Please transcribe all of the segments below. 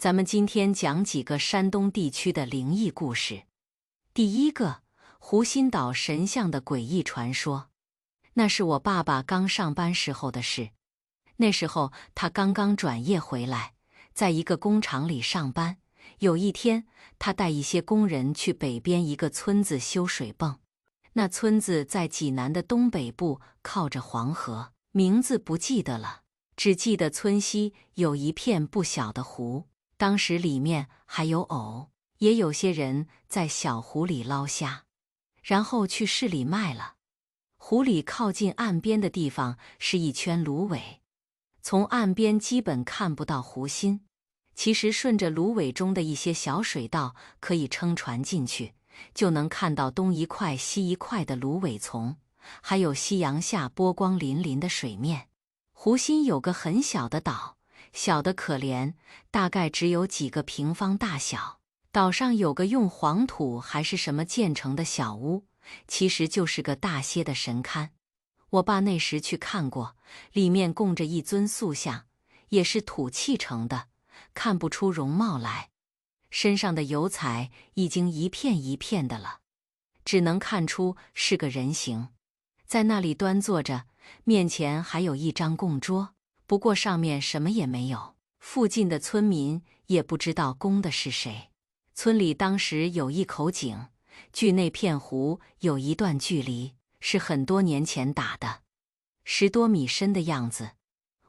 咱们今天讲几个山东地区的灵异故事。第一个，湖心岛神像的诡异传说。那是我爸爸刚上班时候的事。那时候他刚刚转业回来，在一个工厂里上班。有一天，他带一些工人去北边一个村子修水泵。那村子在济南的东北部，靠着黄河，名字不记得了，只记得村西有一片不小的湖。当时里面还有藕，也有些人在小湖里捞虾，然后去市里卖了。湖里靠近岸边的地方是一圈芦苇，从岸边基本看不到湖心。其实顺着芦苇中的一些小水道可以撑船进去，就能看到东一块西一块的芦苇丛，还有夕阳下波光粼粼的水面。湖心有个很小的岛，小得可怜，大概只有几个平方大小。岛上有个用黄土还是什么建成的小屋，其实就是个大些的神龛。我爸那时去看过，里面供着一尊塑像，也是土砌成的，看不出容貌来，身上的油彩已经一片一片的了，只能看出是个人形。在那里端坐着，面前还有一张供桌，不过上面什么也没有。附近的村民也不知道供的是谁。村里当时有一口井，距那片湖有一段距离，是很多年前打的，10多米深的样子。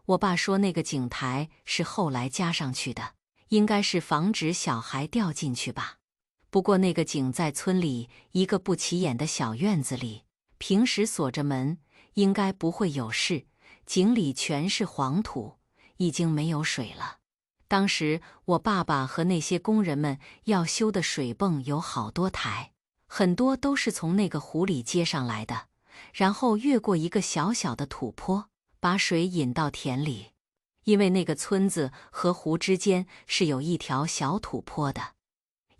我爸说那个井台是后来加上去的，应该是防止小孩掉进去吧。不过那个井在村里一个不起眼的小院子里，平时锁着门，应该不会有事。井里全是黄土，已经没有水了。当时我爸爸和那些工人们要修的水泵有好多台，很多都是从那个湖里接上来的，然后越过一个小小的土坡，把水引到田里。因为那个村子和湖之间是有一条小土坡的，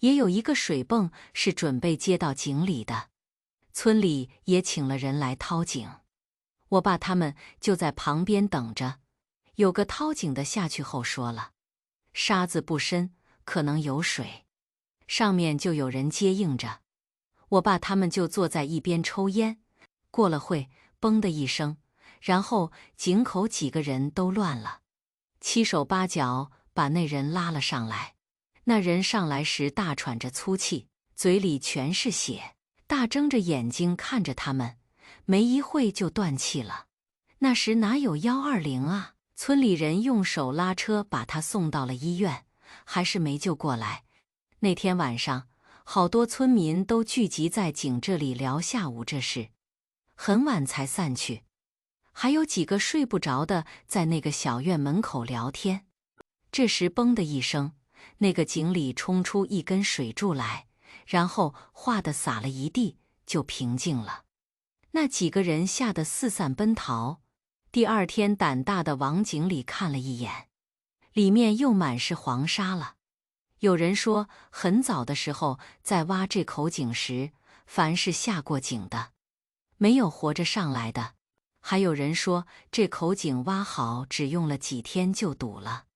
也有一个水泵是准备接到井里的。村里也请了人来掏井，我爸他们就在旁边等着。有个掏井的下去后说了，沙子不深，可能有水，上面就有人接应着。我爸他们就坐在一边抽烟。过了会，嘣的一声，然后井口几个人都乱了，七手八脚把那人拉了上来。那人上来时大喘着粗气，嘴里全是血，大睁着眼睛看着他们，没一会就断气了。那时哪有120啊？村里人用手拉车把他送到了医院，还是没救过来。那天晚上，好多村民都聚集在井这里聊下午这事，很晚才散去。还有几个睡不着的在那个小院门口聊天。这时嘣的一声，那个井里冲出一根水柱来，然后哗地洒了一地，就平静了。那几个人吓得四散奔逃。第二天胆大的往井里看了一眼，里面又满是黄沙了。有人说很早的时候在挖这口井时，凡是下过井的，没有活着上来的。还有人说这口井挖好只用了几天就堵了。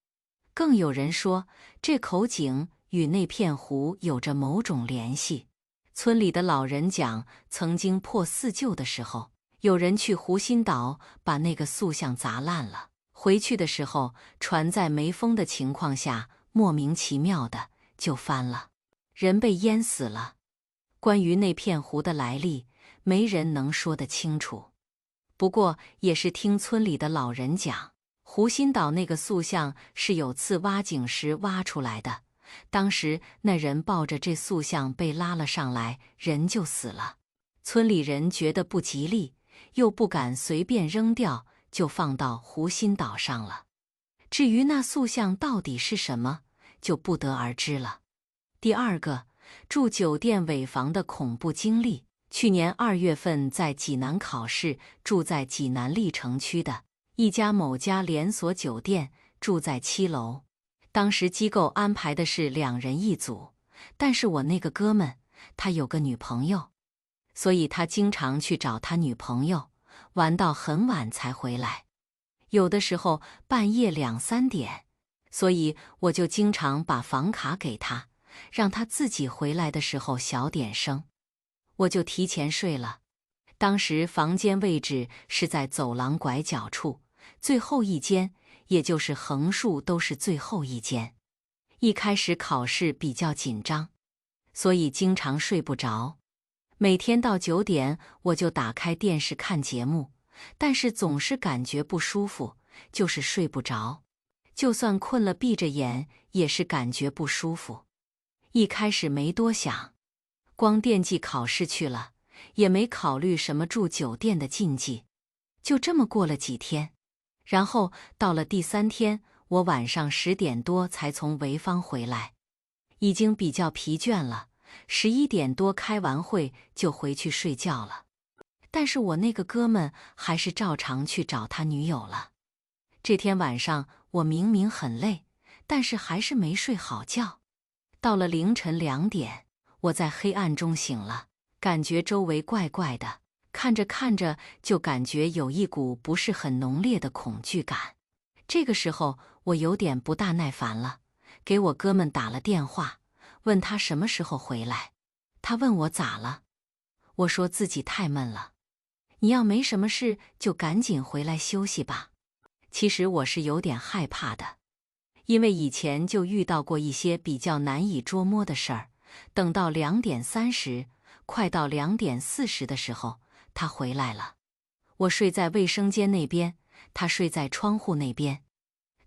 更有人说这口井与那片湖有着某种联系。村里的老人讲，曾经破四旧的时候，有人去湖心岛把那个塑像砸烂了，回去的时候船在没风的情况下莫名其妙的就翻了，人被淹死了。关于那片湖的来历，没人能说得清楚。不过也是听村里的老人讲，湖心岛那个塑像是有次挖井时挖出来的，当时那人抱着这塑像被拉了上来，人就死了。村里人觉得不吉利，又不敢随便扔掉，就放到湖心岛上了。至于那塑像到底是什么，就不得而知了。第二个，住酒店尾房的恐怖经历。去年2月份在济南考试，住在济南历城区的一家某家连锁酒店，住在7楼。当时机构安排的是2人一组，但是我那个哥们他有个女朋友，所以他经常去找他女朋友，玩到很晚才回来，有的时候半夜2、3点。所以我就经常把房卡给他，让他自己回来的时候小点声，我就提前睡了。当时房间位置是在走廊拐角处，最后一间，也就是横竖都是最后一间。一开始考试比较紧张，所以经常睡不着。每天到9点，我就打开电视看节目，但是总是感觉不舒服，就是睡不着。就算困了闭着眼，也是感觉不舒服。一开始没多想，光惦记考试去了，也没考虑什么住酒店的禁忌。就这么过了几天，然后到了第3天，我晚上10点多才从潍坊回来，已经比较疲倦了，11点多开完会就回去睡觉了。但是我那个哥们还是照常去找他女友了。这天晚上我明明很累，但是还是没睡好觉。到了凌晨2点，我在黑暗中醒了，感觉周围怪怪的，看着看着就感觉有一股不是很浓烈的恐惧感。这个时候我有点不大耐烦了，给我哥们打了电话，问他什么时候回来。他问我咋了，我说自己太闷了，你要没什么事就赶紧回来休息吧。其实我是有点害怕的，因为以前就遇到过一些比较难以捉摸的事儿。等到2点30，快到2点40的时候，他回来了。我睡在卫生间那边，他睡在窗户那边。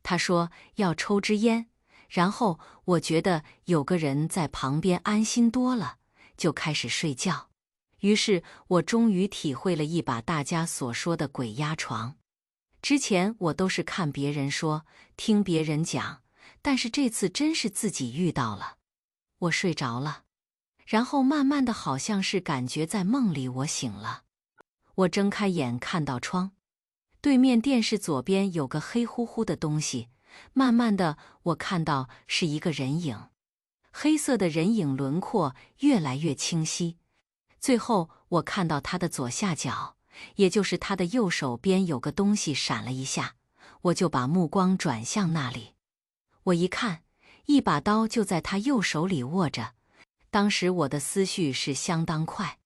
他说要抽支烟，然后我觉得有个人在旁边安心多了，就开始睡觉。于是我终于体会了一把大家所说的鬼压床。之前我都是看别人说，听别人讲，但是这次真是自己遇到了。我睡着了，然后慢慢的好像是感觉在梦里我醒了。我睁开眼看到窗，对面电视左边有个黑乎乎的东西，慢慢的我看到是一个人影，黑色的人影轮廓越来越清晰，最后我看到他的左下角，也就是他的右手边有个东西闪了一下，我就把目光转向那里。我一看，一把刀就在他右手里握着。当时我的思绪是相当快，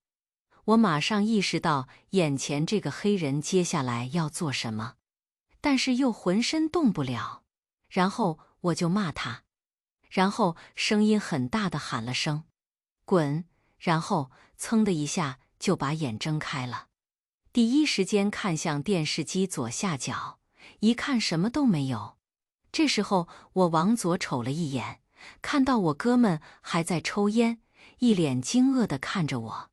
我马上意识到眼前这个黑人接下来要做什么，但是又浑身动不了。然后我就骂他，然后声音很大的喊了声滚，然后噌的一下就把眼睁开了。第一时间看向电视机左下角，一看什么都没有。这时候我往左瞅了一眼，看到我哥们还在抽烟，一脸惊愕地看着我，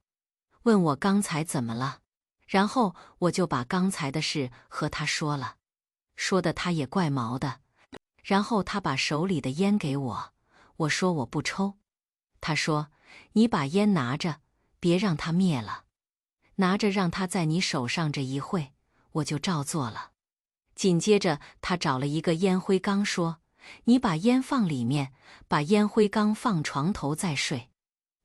问我刚才怎么了。然后我就把刚才的事和他说了，说的他也怪毛的。然后他把手里的烟给我，我说我不抽。他说你把烟拿着，别让它灭了，拿着让它在你手上这一会，我就照做了。紧接着他找了一个烟灰缸说，你把烟放里面，把烟灰缸放床头再睡。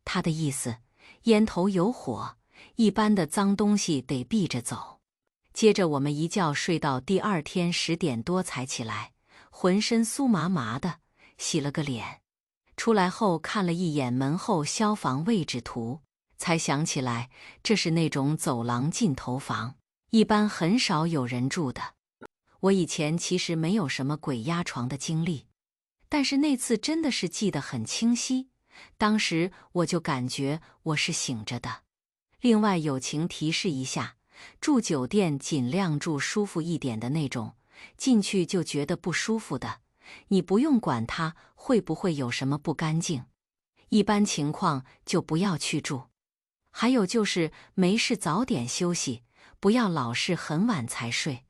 他的意思，烟头有火，一般的脏东西得避着走。接着我们一觉睡到第2天10点多才起来，浑身酥麻麻的，洗了个脸。出来后看了一眼门后消防位置图，才想起来这是那种走廊尽头房，一般很少有人住的。我以前其实没有什么鬼压床的经历，但是那次真的是记得很清晰，当时我就感觉我是醒着的。另外友情提示一下，住酒店尽量住舒服一点的那种，进去就觉得不舒服的，你不用管它会不会有什么不干净，一般情况就不要去住。还有就是没事早点休息，不要老是很晚才睡，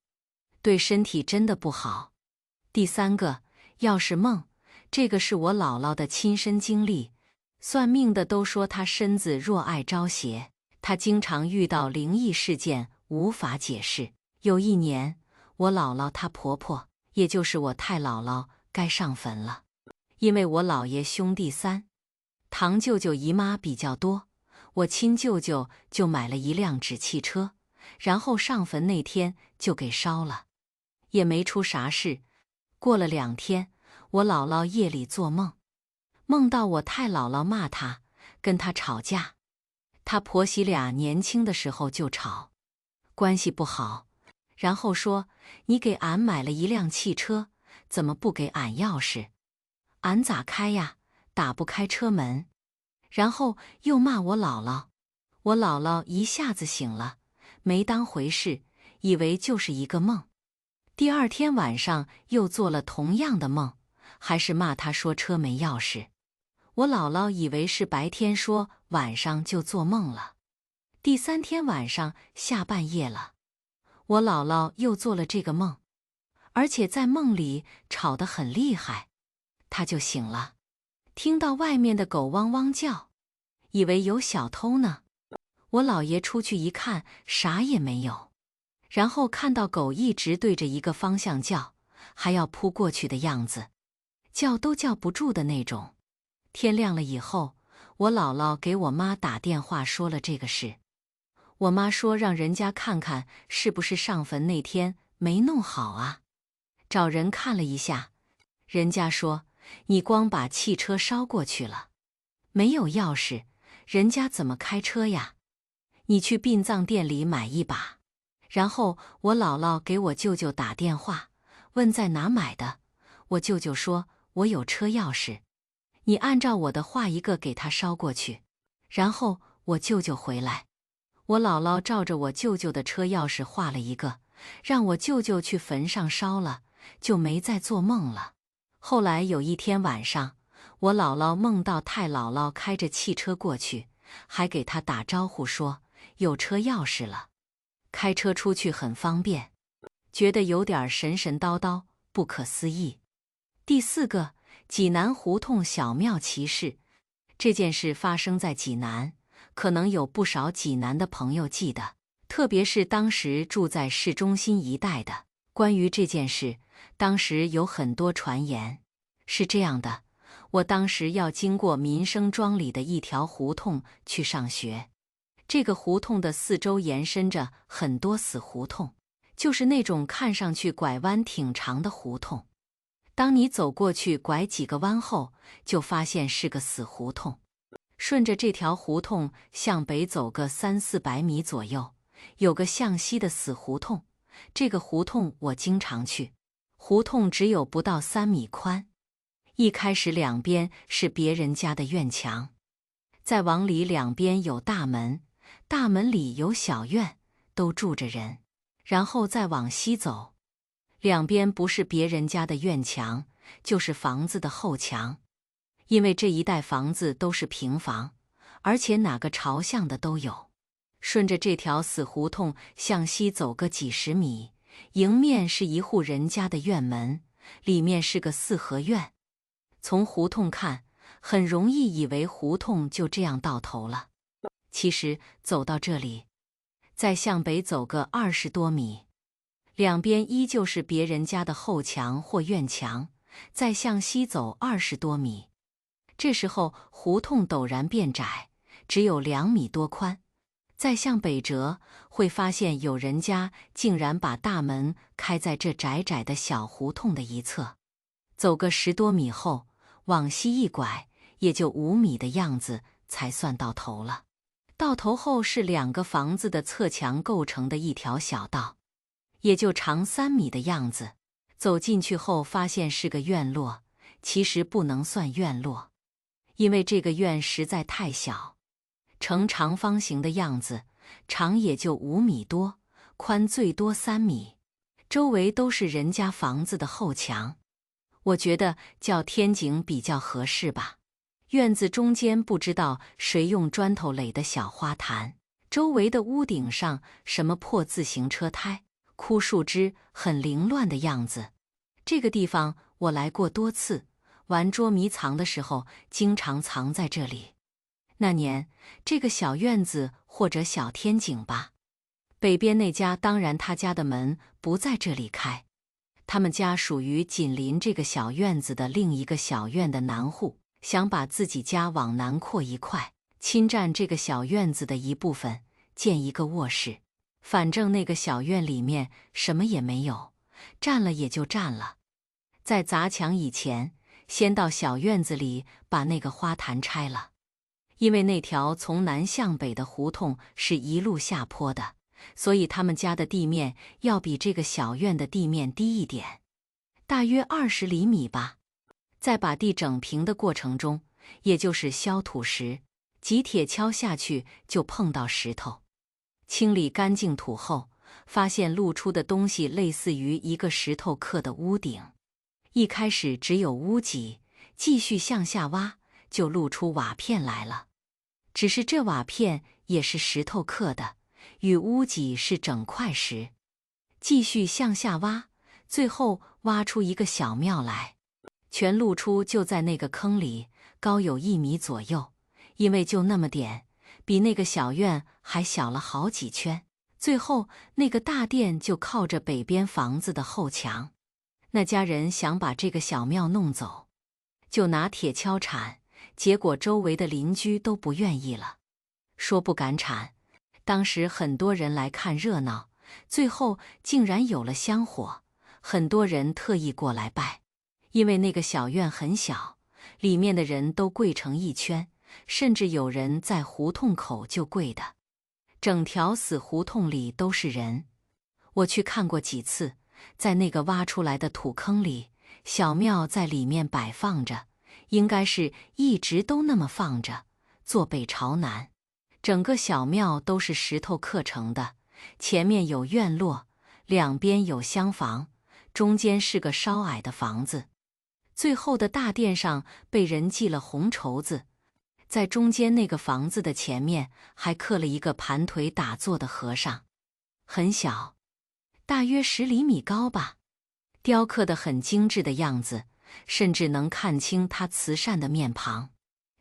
对身体真的不好。第3个，要是梦，这个是我姥姥的亲身经历。算命的都说她身子弱爱招邪，她经常遇到灵异事件无法解释。有一年，我姥姥她婆婆，也就是我太姥姥该上坟了，因为我姥爷兄弟3，堂舅舅姨妈比较多，我亲舅舅就买了一辆纸汽车，然后上坟那天就给烧了，也没出啥事。过了2天，我姥姥夜里做梦，梦到我太姥姥骂她，跟她吵架。她婆媳俩年轻的时候就吵，关系不好。然后说：“你给俺买了一辆汽车，怎么不给俺钥匙？俺咋开呀？打不开车门。”然后又骂我姥姥。我姥姥一下子醒了，没当回事，以为就是一个梦。第二天晚上又做了同样的梦，还是骂她说车没钥匙。我姥姥以为是白天说，晚上就做梦了。第三天晚上下半夜了，我姥姥又做了这个梦，而且在梦里吵得很厉害。她就醒了，听到外面的狗汪汪叫，以为有小偷呢。我姥爷出去一看，啥也没有，然后看到狗一直对着一个方向叫，还要扑过去的样子，叫都叫不住的那种。天亮了以后，我姥姥给我妈打电话说了这个事。我妈说让人家看看是不是上坟那天没弄好啊。找人看了一下，人家说你光把汽车烧过去了，没有钥匙，人家怎么开车呀？你去殡葬店里买一把。然后我姥姥给我舅舅打电话，问在哪买的。我舅舅说我有车钥匙，你按照我的画一个给他烧过去。然后我舅舅回来，我姥姥照着我舅舅的车钥匙画了一个，让我舅舅去坟上烧了，就没再做梦了。后来有一天晚上，我姥姥梦到太姥姥开着汽车过去，还给她打招呼说有车钥匙了，开车出去很方便，觉得有点神神叨叨，不可思议。第四个，济南胡同小庙奇事。这件事发生在济南，可能有不少济南的朋友记得，特别是当时住在市中心一带的。关于这件事，当时有很多传言。是这样的，我当时要经过民生庄里的一条胡同去上学。这个胡同的四周延伸着很多死胡同，就是那种看上去拐弯挺长的胡同。当你走过去拐几个弯后，就发现是个死胡同。顺着这条胡同向北走个300-400米左右，有个向西的死胡同。这个胡同我经常去，胡同只有不到3米宽。一开始两边是别人家的院墙，再往里两边有大门，大门里有小院，都住着人。然后再往西走，两边不是别人家的院墙，就是房子的后墙。因为这一带房子都是平房，而且哪个朝向的都有。顺着这条死胡同向西走个几十米，迎面是一户人家的院门，里面是个四合院。从胡同看，很容易以为胡同就这样到头了。其实走到这里，再向北走个20多米，两边依旧是别人家的后墙或院墙，再向西走20多米。这时候胡同陡然变窄，只有2米多宽。再向北折，会发现有人家竟然把大门开在这窄窄的小胡同的一侧。走个10多米后，往西一拐，也就5米的样子才算到头了。到头后是2个房子的侧墙构成的一条小道，也就长3米的样子。走进去后发现是个院落，其实不能算院落，因为这个院实在太小，呈长方形的样子，长也就5米多，宽最多3米，周围都是人家房子的后墙。我觉得叫天井比较合适吧。院子中间不知道谁用砖头垒的小花坛，周围的屋顶上什么破自行车胎、枯树枝，很凌乱的样子。这个地方我来过多次，玩捉迷藏的时候经常藏在这里。那年这个小院子或者小天井吧，北边那家当然他家的门不在这里开，他们家属于紧邻这个小院子的另一个小院的南户，想把自己家往南扩一块，侵占这个小院子的一部分，建一个卧室。反正那个小院里面什么也没有，占了也就占了。在砸墙以前，先到小院子里把那个花坛拆了。因为那条从南向北的胡同是一路下坡的，所以他们家的地面要比这个小院的地面低一点，大约20厘米吧。在把地整平的过程中，也就是削土时，挤铁锹下去就碰到石头。清理干净土后，发现露出的东西类似于一个石头刻的屋顶。一开始只有屋脊，继续向下挖，就露出瓦片来了。只是这瓦片也是石头刻的，与屋脊是整块石。继续向下挖，最后挖出一个小庙来，全露出就在那个坑里，高有1米左右。因为就那么点，比那个小院还小了好几圈。最后那个大殿就靠着北边房子的后墙。那家人想把这个小庙弄走，就拿铁锹铲，结果周围的邻居都不愿意了，说不敢铲。当时很多人来看热闹，最后竟然有了香火，很多人特意过来拜。因为那个小院很小，里面的人都跪成一圈，甚至有人在胡同口就跪的。整条死胡同里都是人。我去看过几次，在那个挖出来的土坑里，小庙在里面摆放着，应该是一直都那么放着，坐北朝南。整个小庙都是石头刻成的，前面有院落，两边有厢房，中间是个稍矮的房子。最后的大殿上被人系了红绸子，在中间那个房子的前面还刻了一个盘腿打坐的和尚，很小，大约10厘米高吧，雕刻得很精致的样子，甚至能看清他慈善的面庞。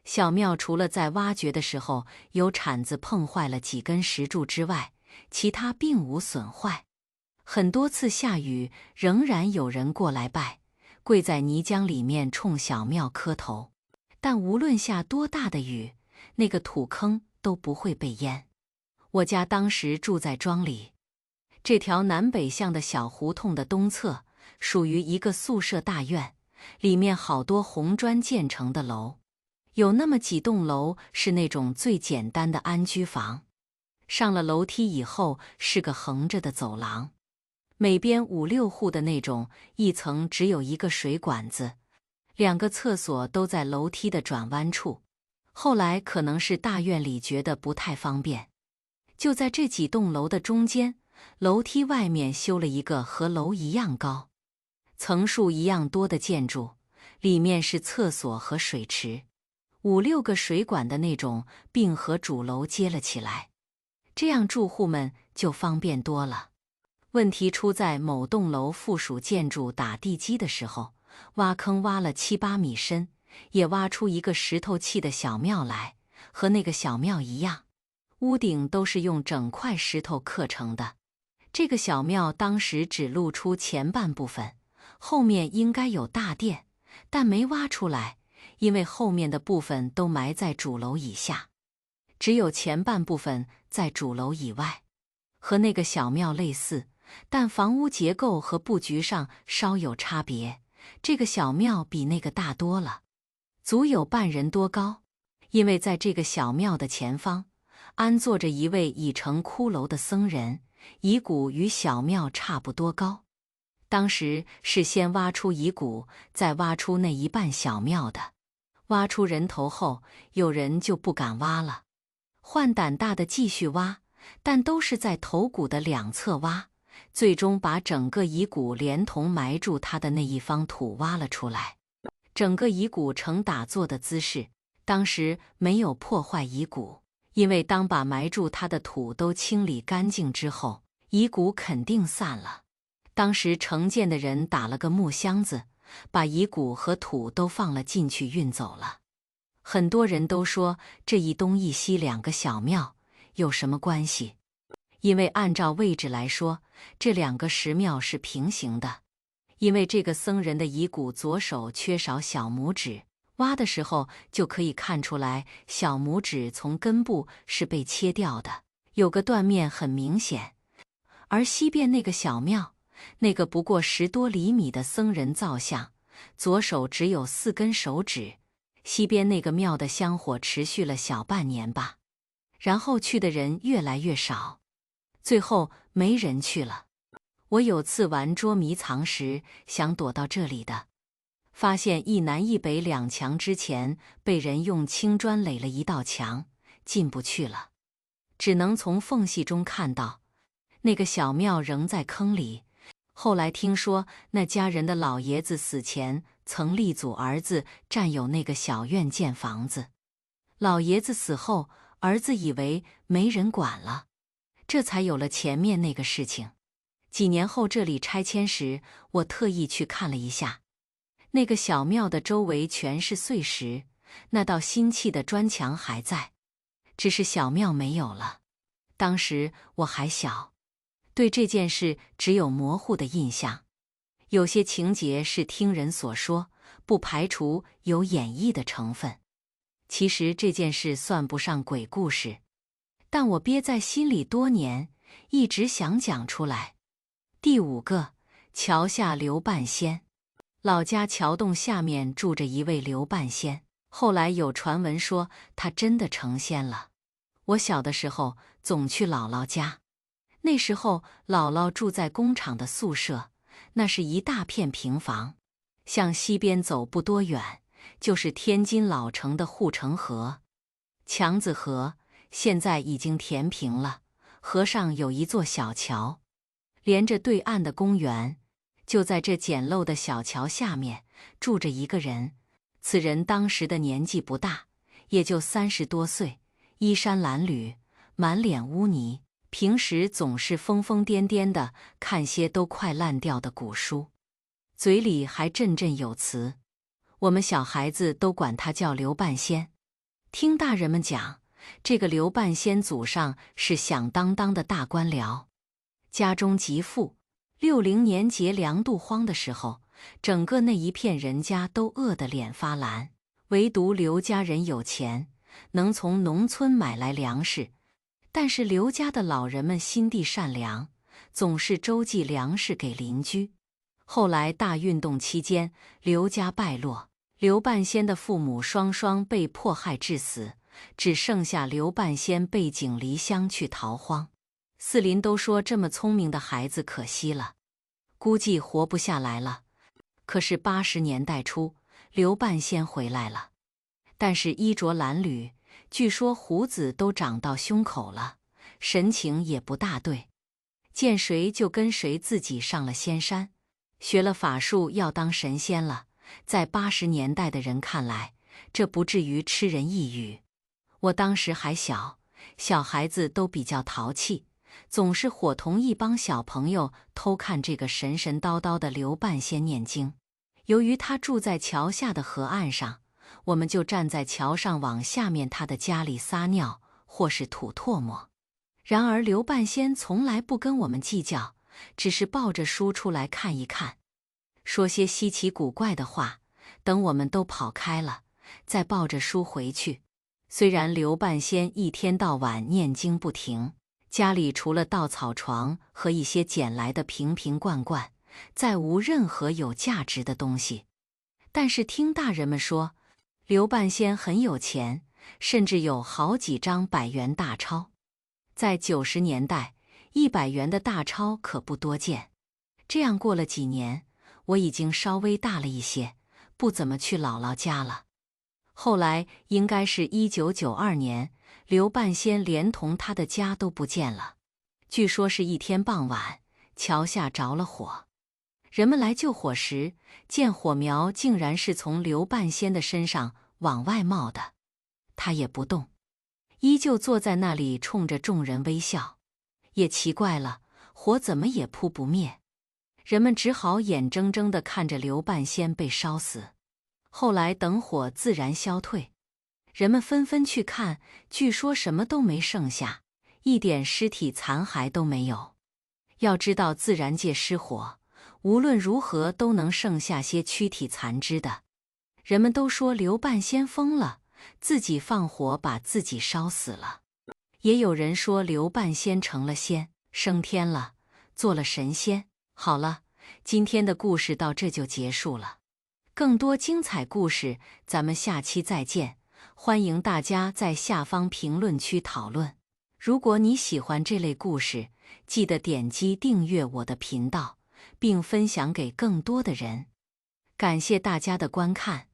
小庙除了在挖掘的时候有铲子碰坏了几根石柱之外，其他并无损坏。很多次下雨，仍然有人过来拜，跪在泥浆里面冲小庙磕头。但无论下多大的雨，那个土坑都不会被淹。我家当时住在庄里，这条南北向的小胡同的东侧属于一个宿舍大院，里面好多红砖建成的楼，有那么几栋楼是那种最简单的安居房。上了楼梯以后是个横着的走廊，每边5、6户的那种，一层只有一个水管子，2个厕所都在楼梯的转弯处。后来可能是大院里觉得不太方便，就在这几栋楼的中间，楼梯外面修了一个和楼一样高、层数一样多的建筑，里面是厕所和水池，5、6个水管的那种，并和主楼接了起来，这样住户们就方便多了。问题出在某栋楼附属建筑打地基的时候，挖坑挖了7、8米深，也挖出一个石头砌的小庙来，和那个小庙一样，屋顶都是用整块石头刻成的。这个小庙当时只露出前半部分，后面应该有大殿，但没挖出来，因为后面的部分都埋在主楼以下，只有前半部分在主楼以外。和那个小庙类似，但房屋结构和布局上稍有差别。这个小庙比那个大多了，足有半人多高。因为在这个小庙的前方安坐着一位已成骷髅的僧人，遗骨与小庙差不多高。当时是先挖出遗骨，再挖出那一半小庙的。挖出人头后，有人就不敢挖了，换胆大的继续挖，但都是在头骨的两侧挖，最终把整个遗骨连同埋住他的那一方土挖了出来。整个遗骨呈打坐的姿势，当时没有破坏遗骨，因为当把埋住他的土都清理干净之后，遗骨肯定散了。当时承建的人打了个木箱子，把遗骨和土都放了进去运走了。很多人都说这一东一西2个小庙有什么关系？因为按照位置来说，这2个石庙是平行的。因为这个僧人的遗骨左手缺少小拇指，挖的时候就可以看出来，小拇指从根部是被切掉的，有个断面很明显。而西边那个小庙，那个不过10多厘米的僧人造像，左手只有4根手指。西边那个庙的香火持续了小半年吧，然后去的人越来越少，最后没人去了。我有次玩捉迷藏时，想躲到这里的，发现一南一北2墙之前被人用青砖垒了一道墙，进不去了，只能从缝隙中看到。那个小庙仍在坑里。后来听说那家人的老爷子死前曾力阻儿子占有那个小院建房子，老爷子死后，儿子以为没人管了，这才有了前面那个事情。几年后这里拆迁时，我特意去看了一下，那个小庙的周围全是碎石，那道新砌的砖墙还在，只是小庙没有了。当时我还小，对这件事只有模糊的印象，有些情节是听人所说，不排除有演绎的成分。其实这件事算不上鬼故事，但我憋在心里多年，一直想讲出来。第5个，桥下刘半仙。老家桥洞下面住着一位刘半仙，后来有传闻说他真的成仙了。我小的时候总去姥姥家，那时候姥姥住在工厂的宿舍，那是一大片平房，向西边走不多远，就是天津老城的护城河强子河，现在已经填平了，河上有一座小桥，连着对岸的公园。就在这简陋的小桥下面住着一个人，此人当时的年纪不大，也就30多岁，衣衫褴褛，满脸污泥，平时总是疯疯癫癫的看些都快烂掉的古书，嘴里还振振有词。我们小孩子都管他叫刘半仙。听大人们讲，这个刘半仙祖上是响当当的大官僚，家中极富。60年节粮度荒的时候，整个那一片人家都饿得脸发蓝，唯独刘家人有钱，能从农村买来粮食。但是刘家的老人们心地善良，总是周济粮食给邻居。后来大运动期间，刘家败落，刘半仙的父母双双被迫害致死，只剩下刘半仙背井离乡去逃荒。四邻都说这么聪明的孩子可惜了，估计活不下来了。可是80年代初，刘半仙回来了，但是衣着褴褛，据说胡子都长到胸口了，神情也不大对，见谁就跟谁自己上了仙山，学了法术要当神仙了。在80年代的人看来，这不至于吃人一语。我当时还小，小孩子都比较淘气，总是伙同一帮小朋友偷看这个神神叨叨的刘半仙念经。由于他住在桥下的河岸上，我们就站在桥上往下面他的家里撒尿或是吐唾沫。然而刘半仙从来不跟我们计较，只是抱着书出来看一看，说些稀奇古怪的话，等我们都跑开了，再抱着书回去。虽然刘半仙一天到晚念经不停，家里除了稻草床和一些捡来的瓶瓶罐罐，再无任何有价值的东西。但是听大人们说，刘半仙很有钱，甚至有好几张100元大钞。在90年代，100元的大钞可不多见。这样过了几年，我已经稍微大了一些，不怎么去姥姥家了。后来应该是1992年，刘半仙连同他的家都不见了。据说是一天傍晚，桥下着了火，人们来救火时，见火苗竟然是从刘半仙的身上往外冒的，他也不动，依旧坐在那里冲着众人微笑。也奇怪了，火怎么也扑不灭，人们只好眼睁睁地看着刘半仙被烧死。后来等火自然消退，人们纷纷去看，据说什么都没剩下，一点尸体残骸都没有。要知道自然界失火，无论如何都能剩下些躯体残肢的。人们都说刘半仙疯了，自己放火把自己烧死了。也有人说刘半仙成了仙，升天了，做了神仙。好了，今天的故事到这就结束了。更多精彩故事，咱们下期再见。欢迎大家在下方评论区讨论。如果你喜欢这类故事，记得点击订阅我的频道，并分享给更多的人。感谢大家的观看。